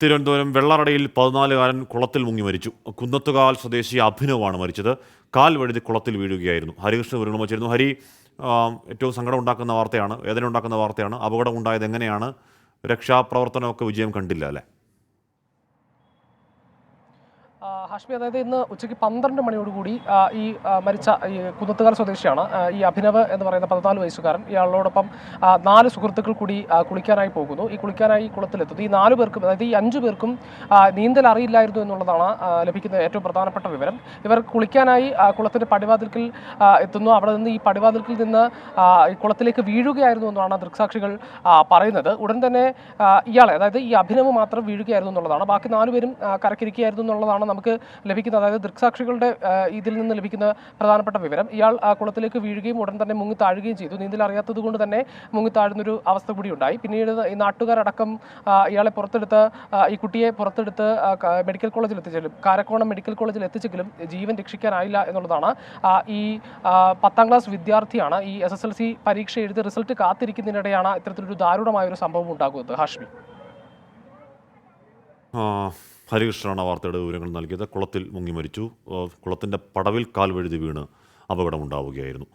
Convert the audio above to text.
തിരുവനന്തപുരം വെള്ളറടയിൽ 14-കാരൻ കുളത്തിൽ മുങ്ങി മരിച്ചു. കുന്നത്തുകാൽ സ്വദേശി അഭിനവാണ് മരിച്ചത്. കാൽ വഴുതി കുളത്തിൽ വീഴുകയായിരുന്നു. ഹരികൃഷ്ണൻ വിവരങ്ങൾ വച്ചിരുന്നു. ഹരി, ഏറ്റവും സങ്കടം ഉണ്ടാക്കുന്ന വാർത്തയാണ്, വേദന ഉണ്ടാക്കുന്ന വാർത്തയാണ്. അപകടം ഉണ്ടായത് എങ്ങനെയാണ്? രക്ഷാപ്രവർത്തനമൊക്കെ വിജയം കണ്ടില്ല അല്ലേ? ഹാഷ്മി, അതായത് ഇന്ന് ഉച്ചയ്ക്ക് 12 മണിയോടുകൂടി ഈ മരിച്ച ഈ കുന്നത്തുകാൽ സ്വദേശിയാണ് ഈ അഭിനവ് എന്ന് പറയുന്ന 14 വയസ്സുകാരൻ. ഇയാളോടൊപ്പം 4 സുഹൃത്തുക്കൾ കൂടി കുളിക്കാനായി പോകുന്നു. ഈ കുളിക്കാനായി കുളത്തിലെത്തുന്നു. ഈ 4 പേർക്കും, അതായത് ഈ 5 പേർക്കും നീന്തൽ അറിയില്ലായിരുന്നു എന്നുള്ളതാണ് ലഭിക്കുന്ന ഏറ്റവും പ്രധാനപ്പെട്ട വിവരം. ഇവർ കുളിക്കാനായി കുളത്തിൻ്റെ പടിവാതിൽക്കൽ എത്തുന്നു. അവിടെ നിന്ന് ഈ പടിവാതിൽക്കിൽ നിന്ന് ഈ കുളത്തിലേക്ക് വീഴുകയായിരുന്നു എന്നാണ് ദൃക്സാക്ഷികൾ പറയുന്നത്. ഉടൻ തന്നെ ഇയാളെ, അതായത് ഈ അഭിനവ് മാത്രം വീഴുകയായിരുന്നു എന്നുള്ളതാണ്. ബാക്കി 4 പേരും കരക്കിരിക്കുകയായിരുന്നു എന്നുള്ളതാണ് നമുക്ക് ലഭിക്കുന്ന, അതായത് ദൃക്സാക്ഷികളുടെ ഇതിൽ നിന്ന് ലഭിക്കുന്ന പ്രധാനപ്പെട്ട വിവരം. ഇയാൾ കുളത്തിലേക്ക് വീഴുകയും ഉടൻ തന്നെ മുങ്ങി താഴുകയും ചെയ്തു. നീന്തൽ അറിയാത്തത് കൊണ്ട് തന്നെ മുങ്ങി താഴുന്നൊരു അവസ്ഥ കൂടി ഉണ്ടായി. പിന്നീട് ഈ നാട്ടുകാരടക്കം ഇയാളെ പുറത്തെടുത്ത്, ഈ കുട്ടിയെ പുറത്തെടുത്ത് മെഡിക്കൽ കോളേജിൽ എത്തിച്ചെങ്കിലും, കാരക്കോണം മെഡിക്കൽ കോളേജിൽ എത്തിച്ചെങ്കിലും ജീവൻ രക്ഷിക്കാനായില്ല എന്നുള്ളതാണ്. ഈ 10ാം ക്ലാസ് വിദ്യാർത്ഥിയാണ്. ഈ SSLC പരീക്ഷ എഴുതി റിസൾട്ട് കാത്തിരിക്കുന്നതിനിടെയാണ് ഇത്തരത്തിലൊരു ദാരുണമായ ഒരു സംഭവം ഉണ്ടാകുന്നത്. ഹാഷ്മി, ഹരികൃഷ്ണനാണ് വാർത്തയുടെ വിവരങ്ങൾ നൽകിയത്. കുളത്തിൽ മുങ്ങി മരിച്ചു. കുളത്തിൻ്റെ പടവിൽ കാൽ വഴുതി വീണ് അപകടമുണ്ടാവുകയായിരുന്നു.